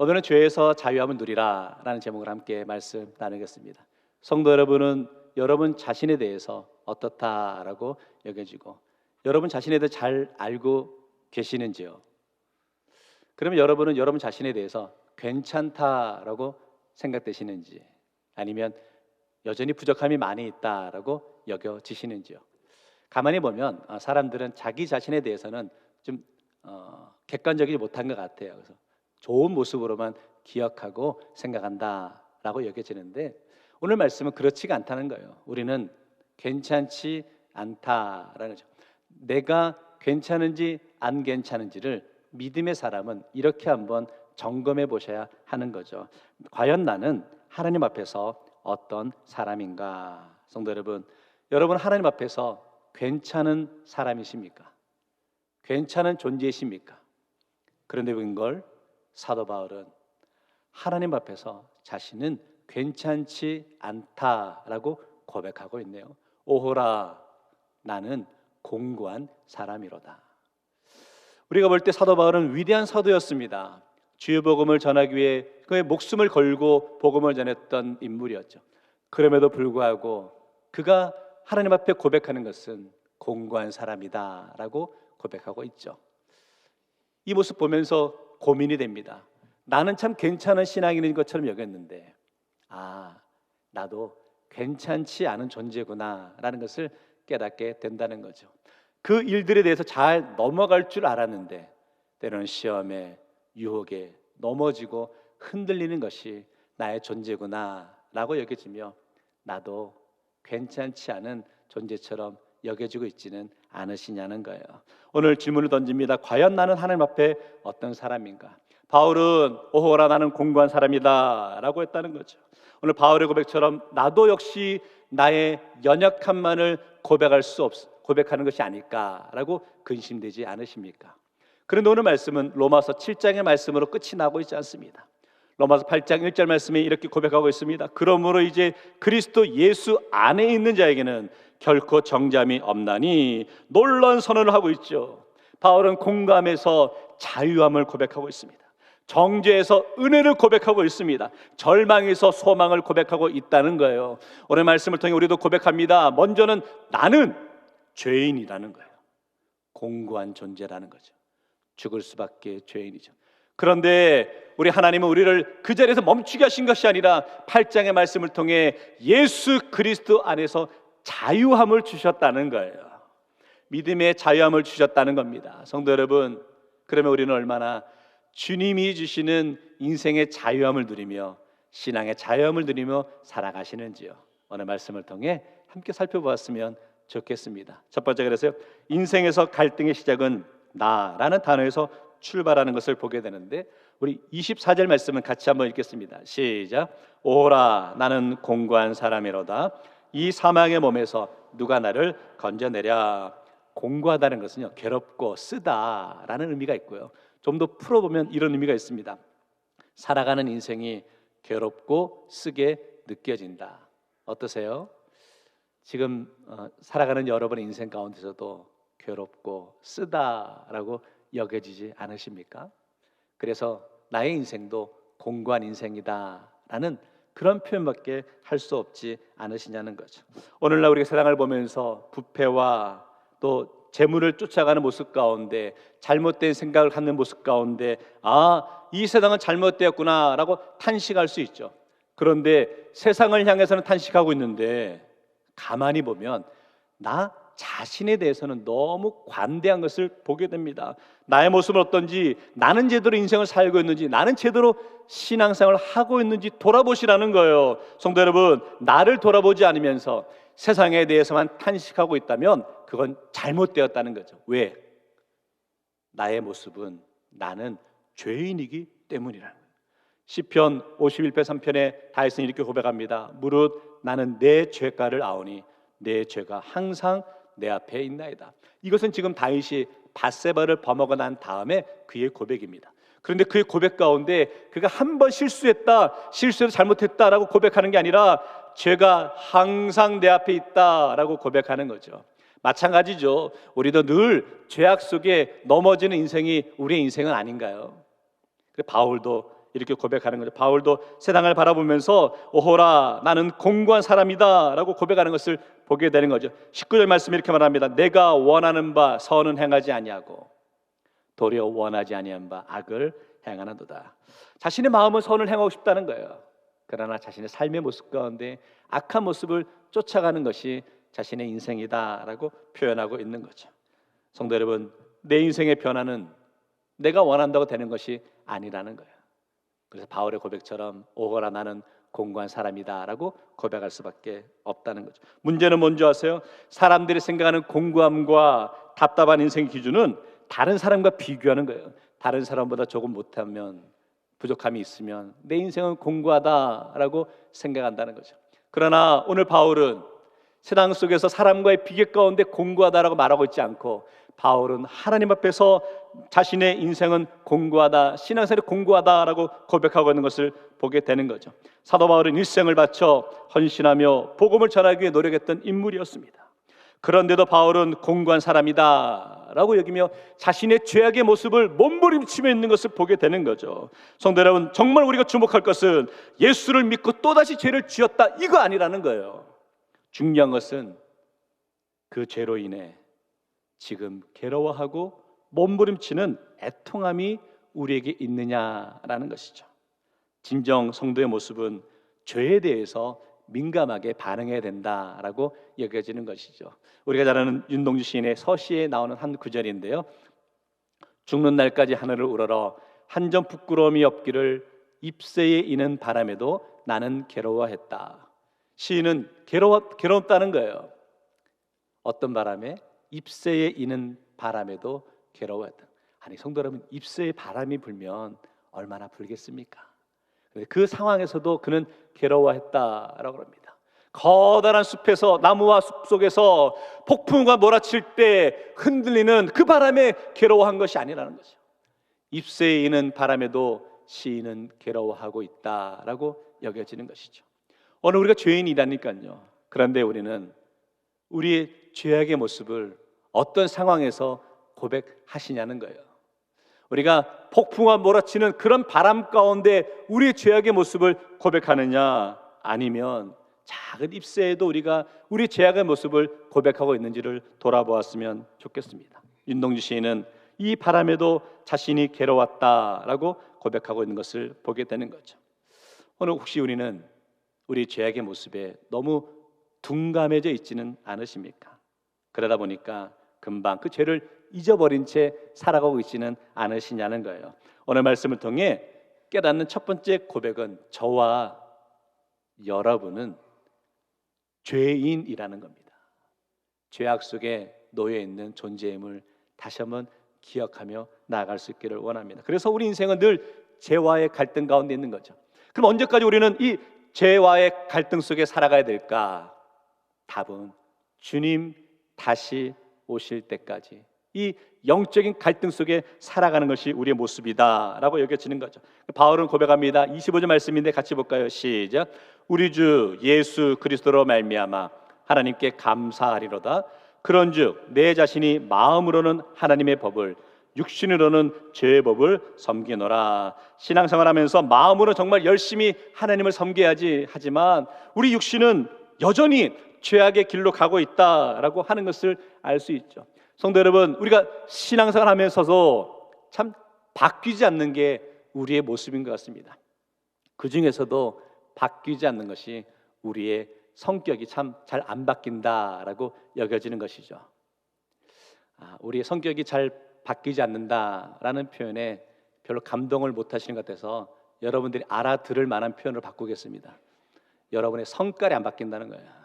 오늘은 죄에서 자유함을 누리라 라는 제목으로 함께 말씀 나누겠습니다. 성도 여러분은 여러분 자신에 대해서 어떻다라고 여겨지고 여러분 자신에 대해 잘 알고 계시는지요? 그러면 여러분은 여러분 자신에 대해서 괜찮다라고 생각되시는지, 아니면 여전히 부족함이 많이 있다라고 여겨지시는지요? 가만히 보면 사람들은 자기 자신에 대해서는 좀 객관적이지 못한 것 같아요. 그래서 좋은 모습으로만 기억하고 생각한다라고 여겨지는데, 오늘 말씀은 그렇지가 않다는 거예요. 우리는 괜찮지 않다라는 거죠. 내가 괜찮은지 안 괜찮은지를 믿음의 사람은 이렇게 한번 점검해 보셔야 하는 거죠. 과연 나는 하나님 앞에서 어떤 사람인가? 성도 여러분, 여러분 하나님 앞에서 괜찮은 사람이십니까? 괜찮은 존재이십니까? 그런데 웬걸 사도 바울은 하나님 앞에서 자신은 괜찮지 않다라고 고백하고 있네요. 오호라, 나는 공고한 사람이로다. 우리가 볼 때 사도 바울은 위대한 사도였습니다. 주의 복음을 전하기 위해 그의 목숨을 걸고 복음을 전했던 인물이었죠. 그럼에도 불구하고 그가 하나님 앞에 고백하는 것은 공고한 사람이다라고 고백하고 있죠. 이 모습 보면서 고민이 됩니다. 나는 참 괜찮은 신앙인인 것처럼 여겼는데 나도 괜찮지 않은 존재구나 라는 것을 깨닫게 된다는 거죠. 그 일들에 대해서 잘 넘어갈 줄 알았는데 때로는 시험에, 유혹에 넘어지고 흔들리는 것이 나의 존재구나 라고 여겨지며 나도 괜찮지 않은 존재처럼 여겨지고 있지는 않으시냐는 거예요. 오늘 질문을 던집니다. 과연 나는 하나님 앞에 어떤 사람인가? 바울은 오호라, 나는 공고한 사람이다 라고 했다는 거죠. 오늘 바울의 고백처럼 나도 역시 나의 연약함만을 고백하는 것이 아닐까라고 근심되지 않으십니까? 그런데 오늘 말씀은 로마서 7장의 말씀으로 끝이 나고 있지 않습니다. 로마서 8장 1절 말씀에 이렇게 고백하고 있습니다. 그러므로 이제 그리스도 예수 안에 있는 자에게는 결코 정잠이 없나니 놀라운 선언을 하고 있죠. 바울은 공감에서 자유함을 고백하고 있습니다. 정죄에서 은혜를 고백하고 있습니다. 절망에서 소망을 고백하고 있다는 거예요. 오늘 말씀을 통해 우리도 고백합니다. 먼저는 나는 죄인이라는 거예요. 공고한 존재라는 거죠. 죽을 수밖에 죄인이죠. 그런데 우리 하나님은 우리를 그 자리에서 멈추게 하신 것이 아니라 8장의 말씀을 통해 예수 그리스도 안에서 자유함을 주셨다는 거예요. 믿음의 자유함을 주셨다는 겁니다. 성도 여러분, 그러면 우리는 얼마나 주님이 주시는 인생의 자유함을 누리며 신앙의 자유함을 누리며 살아가시는지요. 오늘 말씀을 통해 함께 살펴보았으면 좋겠습니다. 첫 번째, 그래서요, 인생에서 갈등의 시작은 나라는 단어에서 출발하는 것을 보게 되는데, 우리 24절 말씀은 같이 한번 읽겠습니다. 시작. 오라, 나는 공고한 사람이로다. 이 사망의 몸에서 누가 나를 건져내랴. 공고하다는 것은요, 괴롭고 쓰다라는 의미가 있고요, 좀 더 풀어보면 이런 의미가 있습니다. 살아가는 인생이 괴롭고 쓰게 느껴진다. 어떠세요? 지금 살아가는 여러분의 인생 가운데서도 괴롭고 쓰다라고 여겨지지 않으십니까? 그래서 나의 인생도 공고한 인생이다라는 그런 표현밖에 할 수 없지 않으시냐는 거죠. 오늘날 우리가 세상을 보면서 부패와 또 재물을 쫓아가는 모습 가운데, 잘못된 생각을 갖는 모습 가운데 이 세상은 잘못되었구나 라고 탄식할 수 있죠. 그런데 세상을 향해서는 탄식하고 있는데 가만히 보면 나 자신에 대해서는 너무 관대한 것을 보게 됩니다. 나의 모습은 어떤지, 나는 제대로 인생을 살고 있는지, 나는 제대로 신앙생활을 하고 있는지 돌아보시라는 거예요. 성도 여러분, 나를 돌아보지 않으면서 세상에 대해서만 탄식하고 있다면 그건 잘못되었다는 거죠. 왜? 나의 모습은 나는 죄인이기 때문이라는 거예요. 시편 51편 3편에 다윗은 이렇게 고백합니다. 무릇 나는 내 죄가를 아오니 내 죄가 항상 내 앞에 있나이다. 이것은 지금 다윗이 밧세바를 범하고 난 다음에 그의 고백입니다. 그런데 그의 고백 가운데 그가 한 번 실수해서 잘못했다라고 고백하는 게 아니라 죄가 항상 내 앞에 있다라고 고백하는 거죠. 마찬가지죠. 우리도 늘 죄악 속에 넘어지는 인생이 우리의 인생은 아닌가요? 바울도 이렇게 고백하는 거죠. 바울도 세상을 바라보면서 오호라 나는 공고한 사람이다 라고 고백하는 것을 보게 되는 거죠. 19절 말씀이 이렇게 말합니다. 내가 원하는 바 선은 행하지 아니하고 도리어 원하지 아니한 바 악을 행하는도다. 자신의 마음은 선을 행하고 싶다는 거예요. 그러나 자신의 삶의 모습 가운데 악한 모습을 쫓아가는 것이 자신의 인생이다라고 표현하고 있는 거죠. 성도 여러분, 내 인생의 변화는 내가 원한다고 되는 것이 아니라는 거예요. 그래서 바울의 고백처럼 오거라 나는 공고한 사람이다라고 고백할 수밖에 없다는 거죠. 문제는 뭔지 아세요? 사람들이 생각하는 공고함과 답답한 인생의 기준은 다른 사람과 비교하는 거예요. 다른 사람보다 조금 못하면, 부족함이 있으면 내 인생은 공고하다라고 생각한다는 거죠. 그러나 오늘 바울은 세상 속에서 사람과의 비교 가운데 공고하다라고 말하고 있지 않고, 바울은 하나님 앞에서 자신의 인생은 공고하다, 신앙생활이 공고하다라고 고백하고 있는 것을 보게 되는 거죠. 사도 바울은 일생을 바쳐 헌신하며 복음을 전하기 위해 노력했던 인물이었습니다. 그런데도 바울은 공고한 사람이다 라고 여기며 자신의 죄악의 모습을 몸부림치며 있는 것을 보게 되는 거죠. 성도 여러분, 정말 우리가 주목할 것은 예수를 믿고 또다시 죄를 지었다 이거 아니라는 거예요. 중요한 것은 그 죄로 인해 지금 괴로워하고 몸부림치는 애통함이 우리에게 있느냐라는 것이죠. 진정 성도의 모습은 죄에 대해서 민감하게 반응해야 된다라고 여겨지는 것이죠. 우리가 잘 아는 윤동주 시인의 서시에 나오는 한 구절인데요. 죽는 날까지 하늘을 우러러 한 점 부끄러움이 없기를 잎새에 이는 바람에도 나는 괴로워했다. 시인은 괴롭다는 거예요. 어떤 바람에? 잎새에 이는 바람에도 괴로워했다. 아니 성도 여러분, 잎새에 바람이 불면 얼마나 불겠습니까? 그 상황에서도 그는 괴로워했다라고 합니다. 커다란 숲에서, 나무와 숲 속에서 폭풍과 몰아칠 때 흔들리는 그 바람에 괴로워한 것이 아니라는 거죠. 잎새에 이는 바람에도 시인은 괴로워하고 있다라고 여겨지는 것이죠. 오늘 우리가 죄인이라니까요. 그런데 우리는 우리의 죄악의 모습을 어떤 상황에서 고백하시냐는 거예요. 우리가 폭풍과 몰아치는 그런 바람 가운데 우리의 죄악의 모습을 고백하느냐, 아니면 작은 잎새에도 우리가 우리 죄악의 모습을 고백하고 있는지를 돌아보았으면 좋겠습니다. 윤동주 시인은 이 바람에도 자신이 괴로웠다라고 고백하고 있는 것을 보게 되는 거죠. 오늘 혹시 우리는 우리 죄악의 모습에 너무 둔감해져 있지는 않으십니까? 그러다 보니까 금방 그 죄를 잊어버린 채 살아가고 있지는 않으시냐는 거예요. 오늘 말씀을 통해 깨닫는 첫 번째 고백은 저와 여러분은 죄인이라는 겁니다. 죄악 속에 놓여 있는 존재임을 다시 한번 기억하며 나아갈 수 있기를 원합니다. 그래서 우리 인생은 늘 죄와의 갈등 가운데 있는 거죠. 그럼 언제까지 우리는 이 죄와의 갈등 속에 살아가야 될까? 답은 주님 다시 오실 때까지 이 영적인 갈등 속에 살아가는 것이 우리의 모습이다라고 여겨지는 거죠. 바울은 고백합니다. 25절 말씀인데 같이 볼까요? 시작. 우리 주 예수 그리스도로 말미암아 하나님께 감사하리로다. 그런즉 내 자신이 마음으로는 하나님의 법을, 육신으로는 죄의 법을 섬기노라. 신앙생활하면서 마음으로 정말 열심히 하나님을 섬겨야지 하지만 우리 육신은 여전히 죄악의 길로 가고 있다라고 하는 것을 알 수 있죠. 성도 여러분, 우리가 신앙생활하면서도 참 바뀌지 않는 게 우리의 모습인 것 같습니다. 그 중에서도 바뀌지 않는 것이 우리의 성격이 참 잘 안 바뀐다라고 여겨지는 것이죠. 우리의 성격이 잘 바뀌지 않는다라는 표현에 별로 감동을 못 하시는 것 같아서 여러분들이 알아들을 만한 표현을 바꾸겠습니다. 여러분의 성깔이 안 바뀐다는 거예요.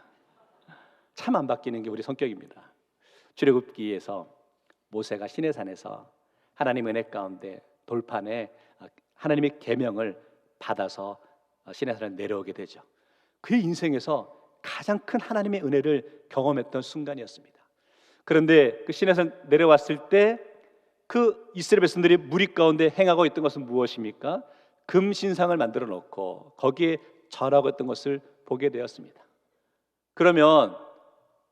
참 안 바뀌는 게 우리 성격입니다. 출애굽기에서 모세가 시내산에서 하나님 은혜 가운데 돌판에 하나님의 계명을 받아서 시내산에 내려오게 되죠. 그의 인생에서 가장 큰 하나님의 은혜를 경험했던 순간이었습니다. 그런데 그 시내산 내려왔을 때 그 이스라엘 백성들이 무리 가운데 행하고 있던 것은 무엇입니까? 금신상을 만들어 놓고 거기에 절하고 있던 것을 보게 되었습니다. 그러면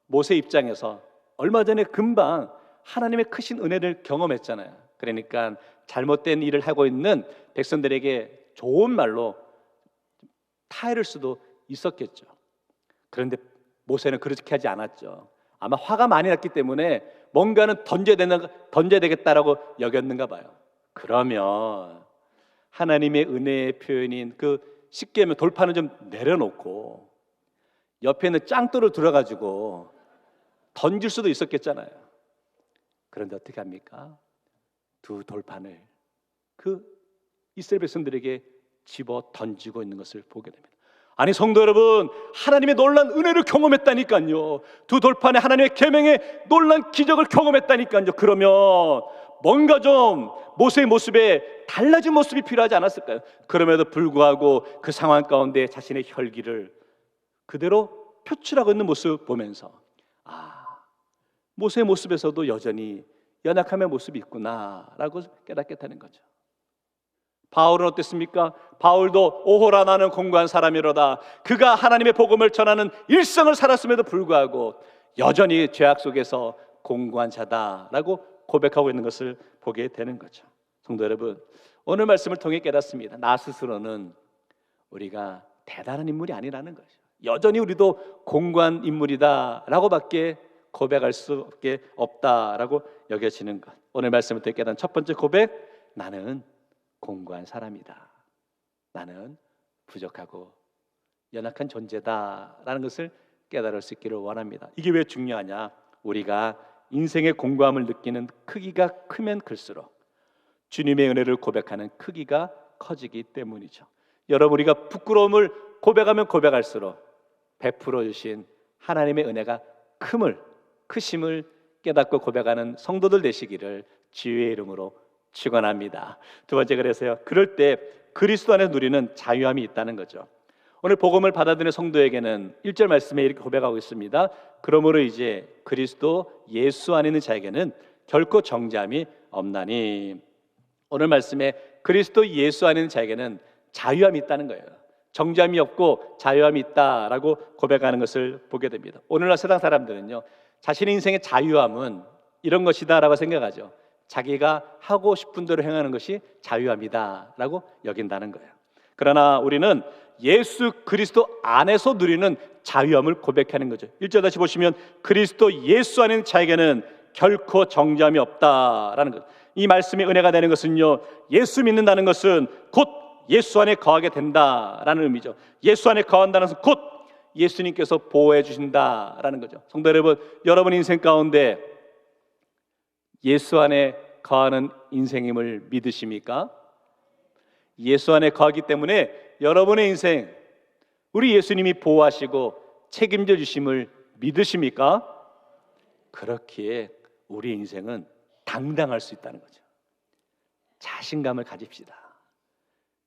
모세 입장에서 얼마 전에 금방 하나님의 크신 은혜를 경험했잖아요. 그러니까 잘못된 일을 하고 있는 백성들에게 좋은 말로 타이를 수도 있었겠죠. 그런데 모세는 그렇게 하지 않았죠. 아마 화가 많이 났기 때문에 뭔가는 던져야 되겠다라고 여겼는가 봐요. 그러면 하나님의 은혜의 표현인 그 쉽게 하면 돌판을 좀 내려놓고 옆에 있는 짱돌을 들어가지고 던질 수도 있었겠잖아요. 그런데 어떻게 합니까? 두 돌판을 그 이스라엘 백성들에게 집어 던지고 있는 것을 보게 됩니다. 아니 성도 여러분, 하나님의 놀란 은혜를 경험했다니까요. 두 돌판에 하나님의 계명의 놀란 기적을 경험했다니까요. 그러면 뭔가 좀 모세의 모습에 달라진 모습이 필요하지 않았을까요? 그럼에도 불구하고 그 상황 가운데 자신의 혈기를 그대로 표출하고 있는 모습 보면서 모세의 모습에서도 여전히 연약함의 모습이 있구나라고 깨닫겠다는 거죠. 바울은 어땠습니까? 바울도 오호라 나는 공고한 사람이로다. 그가 하나님의 복음을 전하는 일생을 살았음에도 불구하고 여전히 죄악 속에서 공고한 자다라고 고백하고 있는 것을 보게 되는 거죠. 성도 여러분, 오늘 말씀을 통해 깨닫습니다. 나 스스로는 우리가 대단한 인물이 아니라는 거죠. 여전히 우리도 공고한 인물이다라고밖에 고백할 수밖에 없다라고 여겨지는 것. 오늘 말씀을 통해 깨닫는 첫 번째 고백, 나는 공고한 사람이다. 나는 부족하고 연약한 존재다라는 것을 깨달을 수 있기를 원합니다. 이게 왜 중요하냐? 우리가 인생의 공고함을 느끼는 크기가 크면 클수록 주님의 은혜를 고백하는 크기가 커지기 때문이죠. 여러분, 우리가 부끄러움을 고백하면 고백할수록 베풀어 주신 하나님의 은혜가 크심을 깨닫고 고백하는 성도들 되시기를 주의 이름으로 축원합니다. 두 번째, 그래서요, 그럴 때 그리스도 안에 누리는 자유함이 있다는 거죠. 오늘 복음을 받아들이는 성도에게는 1절 말씀에 이렇게 고백하고 있습니다. 그러므로 이제 그리스도 예수 안에 있는 자에게는 결코 정죄함이 없나니. 오늘 말씀에 그리스도 예수 안에 있는 자에게는 자유함이 있다는 거예요. 정죄함이 없고 자유함이 있다라고 고백하는 것을 보게 됩니다. 오늘날 세상 사람들은요, 자신의 인생의 자유함은 이런 것이다라고 생각하죠. 자기가 하고 싶은 대로 행하는 것이 자유함이다라고 여긴다는 거예요. 그러나 우리는 예수 그리스도 안에서 누리는 자유함을 고백하는 거죠. 1절 다시 보시면 그리스도 예수 안에 있는 자에게는 결코 정죄함이 없다라는 것. 이 말씀의 은혜가 되는 것은요, 예수 믿는다는 것은 곧 예수 안에 거하게 된다라는 의미죠. 예수 안에 거한다는 것은 곧 예수님께서 보호해 주신다라는 거죠. 성도 여러분, 여러분 인생 가운데 예수 안에 거하는 인생임을 믿으십니까? 예수 안에 거하기 때문에 여러분의 인생, 우리 예수님이 보호하시고 책임져 주심을 믿으십니까? 그렇기에 우리 인생은 당당할 수 있다는 거죠. 자신감을 가집시다.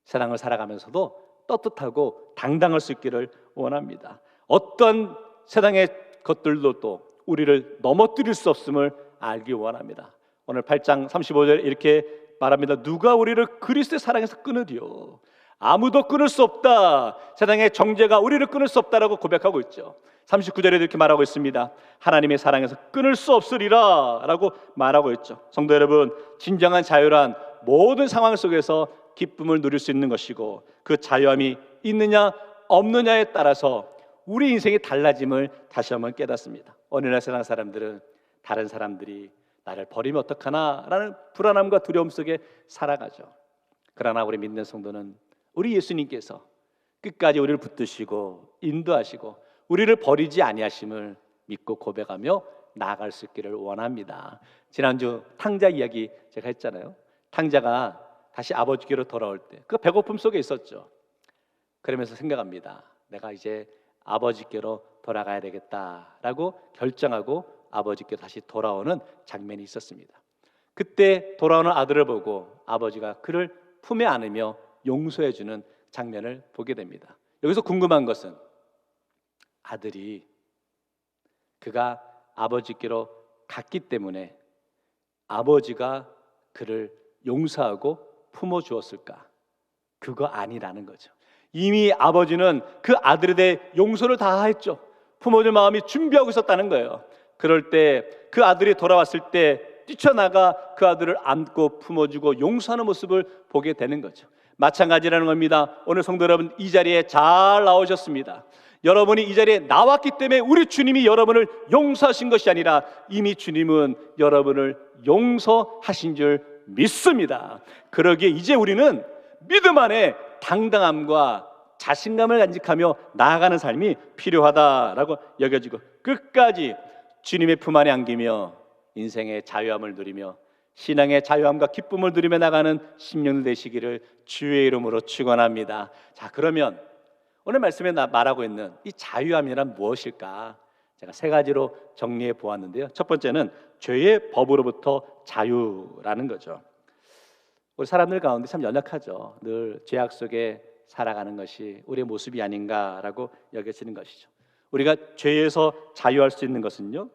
세상을 살아가면서도 떳떳하고 당당할 수 있기를 원합니다. 어떤 세상의 것들도 또 우리를 넘어뜨릴 수 없음을 알기 원합니다. 오늘 8장 35절 이렇게 말합니다. 누가 우리를 그리스도의 사랑에서 끊으리요? 아무도 끊을 수 없다. 세상의 정죄가 우리를 끊을 수 없다라고 고백하고 있죠. 39절에 이렇게 말하고 있습니다. 하나님의 사랑에서 끊을 수 없으리라 라고 말하고 있죠. 성도 여러분, 진정한 자유란 모든 상황 속에서 기쁨을 누릴 수 있는 것이고, 그 자유함이 있느냐 없느냐에 따라서 우리 인생이 달라짐을 다시 한번 깨닫습니다. 오늘날 세상 사람들은 다른 사람들이 나를 버리면 어떡하나 라는 불안함과 두려움 속에 살아가죠. 그러나 우리 믿는 성도는 우리 예수님께서 끝까지 우리를 붙드시고 인도하시고 우리를 버리지 아니하심을 믿고 고백하며 나아갈 수 있기를 원합니다. 지난주 탕자 이야기 제가 했잖아요. 탕자가 다시 아버지께로 돌아올 때 그 배고픔 속에 있었죠. 그러면서 생각합니다. 내가 이제 아버지께로 돌아가야 되겠다라고 결정하고 아버지께 다시 돌아오는 장면이 있었습니다. 그때 돌아오는 아들을 보고 아버지가 그를 품에 안으며 용서해주는 장면을 보게 됩니다. 여기서 궁금한 것은 아들이 그가 아버지께로 갔기 때문에 아버지가 그를 용서하고 품어주었을까? 그거 아니라는 거죠. 이미 아버지는 그 아들에 대해 용서를 다 했죠. 품어줄 마음이 준비하고 있었다는 거예요. 그럴 때 그 아들이 돌아왔을 때 뛰쳐나가 그 아들을 안고 품어주고 용서하는 모습을 보게 되는 거죠. 마찬가지라는 겁니다. 오늘 성도 여러분, 이 자리에 잘 나오셨습니다. 여러분이 이 자리에 나왔기 때문에 우리 주님이 여러분을 용서하신 것이 아니라 이미 주님은 여러분을 용서하신 줄 믿습니다. 그러기에 이제 우리는 믿음 안에 당당함과 자신감을 간직하며 나아가는 삶이 필요하다라고 여겨지고, 끝까지 주님의 품 안에 안기며 인생의 자유함을 누리며 신앙의 자유함과 기쁨을 누리며 나가는 심령 되시기를 주의 이름으로 축원합니다. 자, 그러면 오늘 말씀에 말하고 있는 이 자유함이란 무엇일까? 제가 세 가지로 정리해 보았는데요. 첫 번째는 죄의 법으로부터 자유라는 거죠. 우리 사람들 가운데 참 연약하죠. 늘 죄악 속에 살아가는 것이 우리의 모습이 아닌가라고 여겨지는 것이죠. 우리가 죄에서 자유할 수 있는 것은요,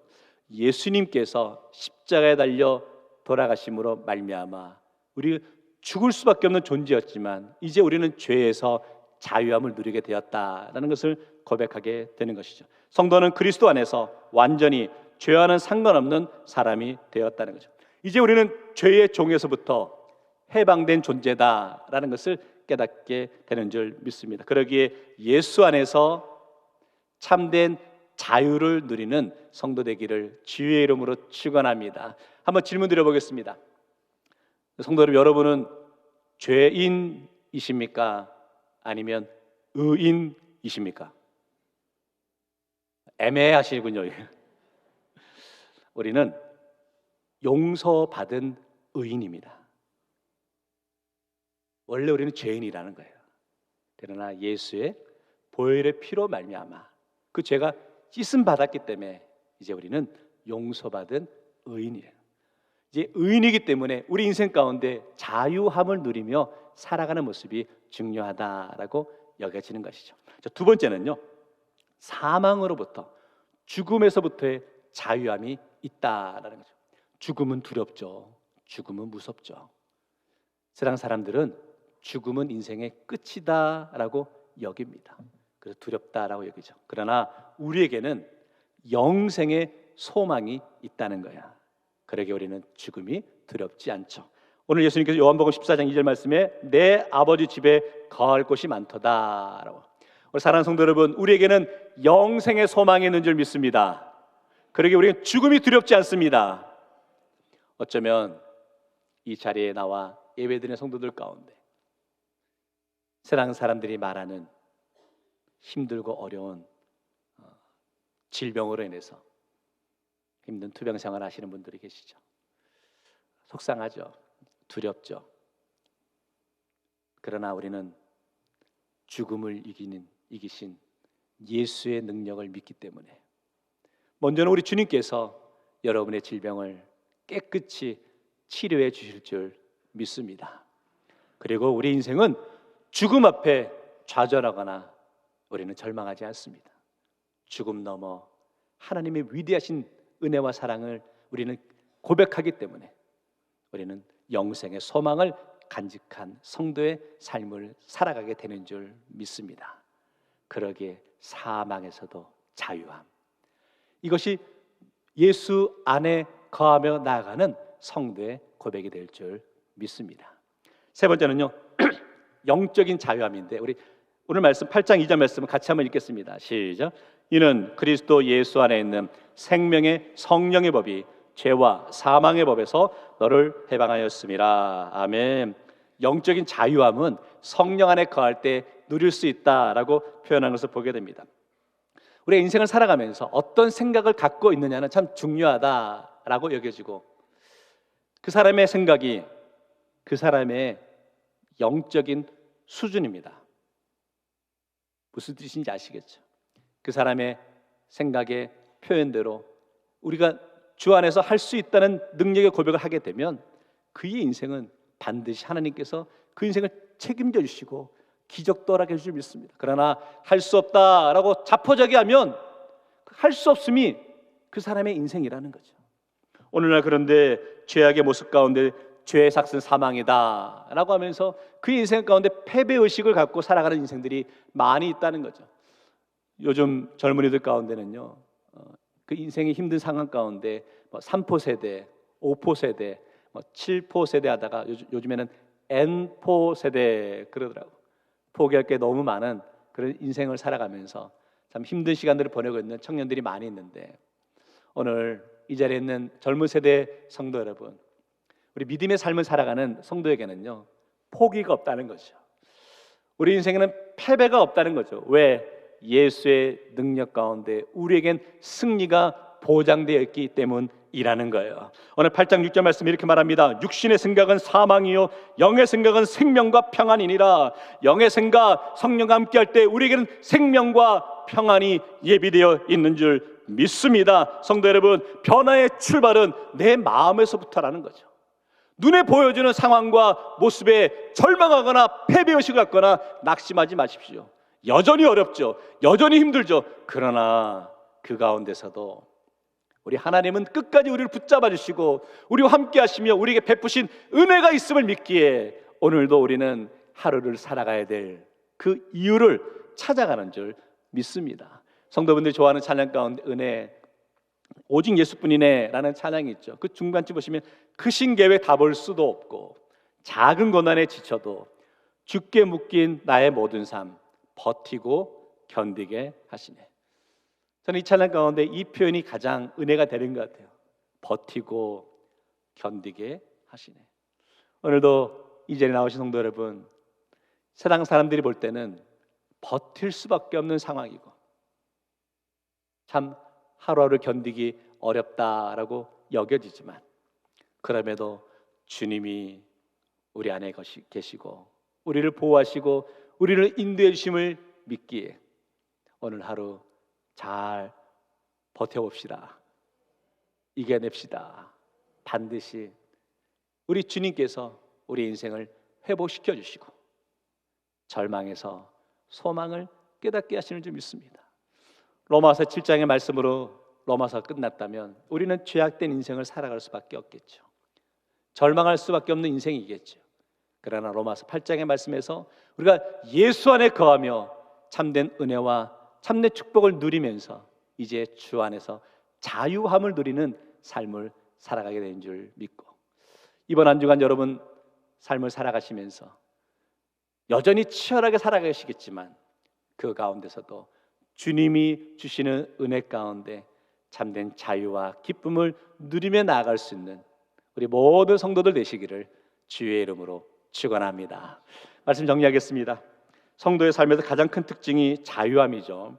예수님께서 십자가에 달려 돌아가심으로 말미암아 우리 죽을 수밖에 없는 존재였지만 이제 우리는 죄에서 자유함을 누리게 되었다라는 것을 고백하게 되는 것이죠. 성도는 그리스도 안에서 완전히 죄와는 상관없는 사람이 되었다는 거죠. 이제 우리는 죄의 종에서부터 해방된 존재다라는 것을 깨닫게 되는 줄 믿습니다. 그러기에 예수 안에서 참된 자유를 누리는 성도 되기를 주의 이름으로 축원합니다. 한번 질문 드려보겠습니다. 성도 여러분은 죄인이십니까? 아니면 의인이십니까? 애매하시군요. 우리는 용서받은 의인입니다. 원래 우리는 죄인이라는 거예요. 그러나 예수의 보혈의 피로 말미암아 그 죄가 씻음 받았기 때문에 이제 우리는 용서받은 의인이에요. 이제 의인이기 때문에 우리 인생 가운데 자유함을 누리며 살아가는 모습이 중요하다라고 여겨지는 것이죠. 두 번째는요, 사망으로부터, 죽음에서부터의 자유함이 있다라는 거죠. 죽음은 두렵죠. 죽음은 무섭죠. 세상 사람들은 죽음은 인생의 끝이다라고 여깁니다. 그래서 두렵다라고 여기죠. 그러나 우리에게는 영생의 소망이 있다는 거야. 그러기에 우리는 죽음이 두렵지 않죠. 오늘 예수님께서 요한복음 14장 2절 말씀에 내 아버지 집에 거할 곳이 많도다라고. 우리 사랑하는 성도 여러분, 우리에게는 영생의 소망이 있는 줄 믿습니다. 그러기에 우리는 죽음이 두렵지 않습니다. 어쩌면 이 자리에 나와 예배드리는 성도들 가운데 세상 사람들이 말하는 힘들고 어려운 질병으로 인해서 힘든 투병 생활 하시는 분들이 계시죠. 속상하죠. 두렵죠. 그러나 우리는 죽음을 이기신 예수의 능력을 믿기 때문에 먼저는 우리 주님께서 여러분의 질병을 깨끗이 치료해 주실 줄 믿습니다. 그리고 우리 인생은 죽음 앞에 좌절하거나 우리는 절망하지 않습니다. 죽음 넘어 하나님의 위대하신 은혜와 사랑을 우리는 고백하기 때문에 우리는 영생의 소망을 간직한 성도의 삶을 살아가게 되는 줄 믿습니다. 그러기에 사망에서도 자유함, 이것이 예수 안에 거하며 나아가는 성도의 고백이 될 줄 믿습니다. 세 번째는요, 영적인 자유함인데 우리 오늘 말씀 8장 2절 말씀을 같이 한번 읽겠습니다. 시작. 이는 그리스도 예수 안에 있는 생명의 성령의 법이 죄와 사망의 법에서 너를 해방하였음이라. 아멘. 영적인 자유함은 성령 안에 거할 때 누릴 수 있다라고 표현한 것을 보게 됩니다. 우리의 인생을 살아가면서 어떤 생각을 갖고 있느냐는 참 중요하다라고 여겨지고, 그 사람의 생각이 그 사람의 영적인 수준입니다. 무슨 뜻인지 아시겠죠? 그 사람의 생각의 표현대로 우리가 주 안에서 할 수 있다는 능력의 고백을 하게 되면 그의 인생은 반드시 하나님께서 그 인생을 책임져 주시고 기적도 허락해 주실 믿습니다. 그러나 할 수 없다라고 자포자기하면 할 수 없음이 그 사람의 인생이라는 거죠. 오늘날 그런데 죄악의 모습 가운데 죄의 삭은 사망이다 라고 하면서 그 인생 가운데 패배의식을 갖고 살아가는 인생들이 많이 있다는 거죠. 요즘 젊은이들 가운데는요, 그 인생의 힘든 상황 가운데 3포 세대, 5포 세대, 7포 세대 하다가 요즘에는 N4 세대 그러더라고. 포기할 게 너무 많은 그런 인생을 살아가면서 참 힘든 시간들을 보내고 있는 청년들이 많이 있는데, 오늘 이 자리에 있는 젊은 세대 성도 여러분, 우리 믿음의 삶을 살아가는 성도에게는요, 포기가 없다는 거죠. 우리 인생에는 패배가 없다는 거죠. 왜? 예수의 능력 가운데 우리에겐 승리가 보장되어 있기 때문이라는 거예요. 오늘 8장 6절 말씀 이렇게 말합니다. 육신의 생각은 사망이요 영의 생각은 생명과 평안이니라. 영의 생각, 성령과 함께할 때 우리에게는 생명과 평안이 예비되어 있는 줄 믿습니다. 성도 여러분, 변화의 출발은 내 마음에서부터라는 거죠. 눈에 보여주는 상황과 모습에 절망하거나 패배의식을 갖거나 낙심하지 마십시오. 여전히 어렵죠. 여전히 힘들죠. 그러나 그 가운데서도 우리 하나님은 끝까지 우리를 붙잡아 주시고 우리와 함께 하시며 우리에게 베푸신 은혜가 있음을 믿기에 오늘도 우리는 하루를 살아가야 될 그 이유를 찾아가는 줄 믿습니다. 성도분들이 좋아하는 찬양 가운데 은혜, 오직 예수뿐이네 라는 찬양이 있죠. 그 중간쯤 보시면 크신 계획 다 볼 수도 없고 작은 고난에 지쳐도 주께 묶인 나의 모든 삶 버티고 견디게 하시네. 저는 이 찬양 가운데 이 표현이 가장 은혜가 되는 것 같아요. 버티고 견디게 하시네. 오늘도 이 자리에 나오신 성도 여러분, 세상 사람들이 볼 때는 버틸 수밖에 없는 상황이고 참 하루하루 견디기 어렵다라고 여겨지지만, 그럼에도 주님이 우리 안에 계시고 우리를 보호하시고 우리를 인도해 주심을 믿기에 오늘 하루 잘 버텨봅시다. 이겨냅시다. 반드시 우리 주님께서 우리 인생을 회복시켜 주시고 절망에서 소망을 깨닫게 하시는 줄 믿습니다. 로마서 7장의 말씀으로 로마서가 끝났다면 우리는 죄악된 인생을 살아갈 수밖에 없겠죠. 절망할 수밖에 없는 인생이겠죠. 그러나 로마서 8장의 말씀에서 우리가 예수 안에 거하며 참된 은혜와 참된 축복을 누리면서 이제 주 안에서 자유함을 누리는 삶을 살아가게 된 줄 믿고, 이번 한 주간 여러분 삶을 살아가시면서 여전히 치열하게 살아가시겠지만 그 가운데서도 주님이 주시는 은혜 가운데 참된 자유와 기쁨을 누리며 나아갈 수 있는 우리 모든 성도들 되시기를 주의 이름으로 축원합니다. 말씀 정리하겠습니다. 성도의 삶에서 가장 큰 특징이 자유함이죠.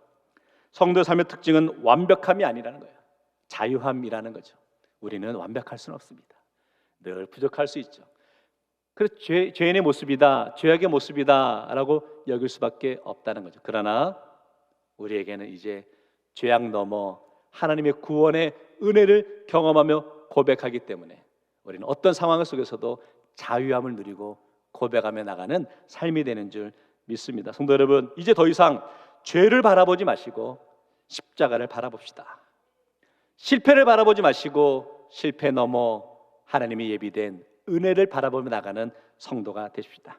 성도의 삶의 특징은 완벽함이 아니라는 거예요. 자유함이라는 거죠. 우리는 완벽할 수는 없습니다. 늘 부족할 수 있죠. 그래서 죄인의 모습이다, 죄악의 모습이다 라고 여길 수밖에 없다는 거죠. 그러나 우리에게는 이제 죄악 넘어 하나님의 구원의 은혜를 경험하며 고백하기 때문에 우리는 어떤 상황 속에서도 자유함을 누리고 고백하며 나가는 삶이 되는 줄 믿습니다. 성도 여러분, 이제 더 이상 죄를 바라보지 마시고 십자가를 바라봅시다. 실패를 바라보지 마시고 실패 넘어 하나님이 예비된 은혜를 바라보며 나가는 성도가 되십시다.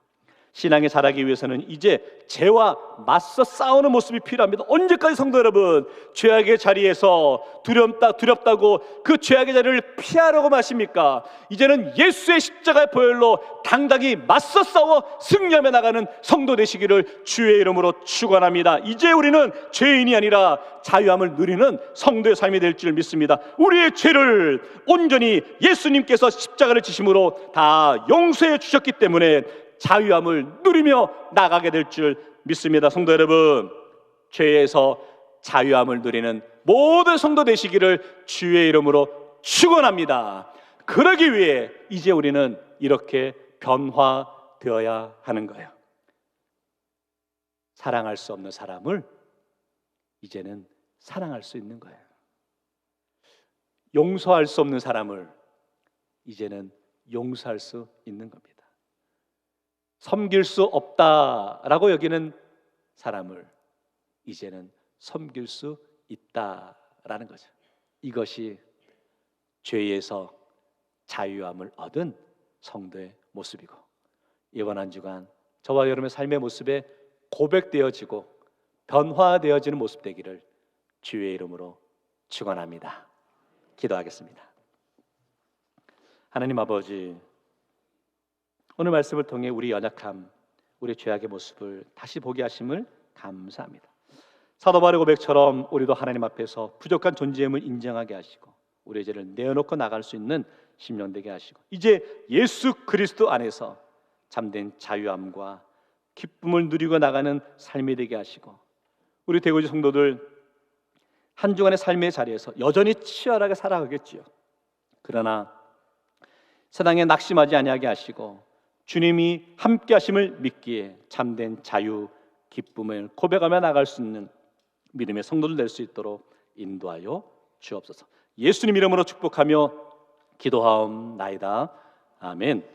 신앙에 자라기 위해서는 이제 죄와 맞서 싸우는 모습이 필요합니다. 언제까지 성도 여러분 죄악의 자리에서 두렵다고 그 죄악의 자리를 피하려고 하십니까? 이제는 예수의 십자가의 보혈로 당당히 맞서 싸워 승리하며 나가는 성도 되시기를 주의 이름으로 축원합니다. 이제 우리는 죄인이 아니라 자유함을 누리는 성도의 삶이 될 줄 믿습니다. 우리의 죄를 온전히 예수님께서 십자가를 지심으로 다 용서해 주셨기 때문에 자유함을 누리며 나가게 될 줄 믿습니다. 성도 여러분, 죄에서 자유함을 누리는 모든 성도 되시기를 주의 이름으로 축원합니다. 그러기 위해 이제 우리는 이렇게 변화되어야 하는 거예요. 사랑할 수 없는 사람을 이제는 사랑할 수 있는 거예요. 용서할 수 없는 사람을 이제는 용서할 수 있는 겁니다. 섬길 수 없다라고 여기는 사람을 이제는 섬길 수 있다라는 거죠. 이것이 죄에서 자유함을 얻은 성도의 모습이고, 이번 한 주간 저와 여러분의 삶의 모습에 고백되어지고 변화되어지는 모습 되기를 주의 이름으로 축원합니다. 기도하겠습니다. 하나님 아버지, 오늘 말씀을 통해 우리 연약함, 우리 죄악의 모습을 다시 보게 하심을 감사합니다. 사도 바울 고백처럼 우리도 하나님 앞에서 부족한 존재임을 인정하게 하시고 우리의 죄를 내어놓고 나갈 수 있는 심령 되게 하시고 이제 예수 그리스도 안에서 참된 자유함과 기쁨을 누리고 나가는 삶이 되게 하시고 우리 대구지 성도들 한 주간의 삶의 자리에서 여전히 치열하게 살아가겠지요. 그러나 세상에 낙심하지 아니하게 하시고 주님이 함께 하심을 믿기에 참된 자유, 기쁨을 고백하며 나갈 수 있는 믿음의 성도들 될 수 있도록 인도하여 주옵소서. 예수님 이름으로 축복하며 기도하옵나이다. 아멘.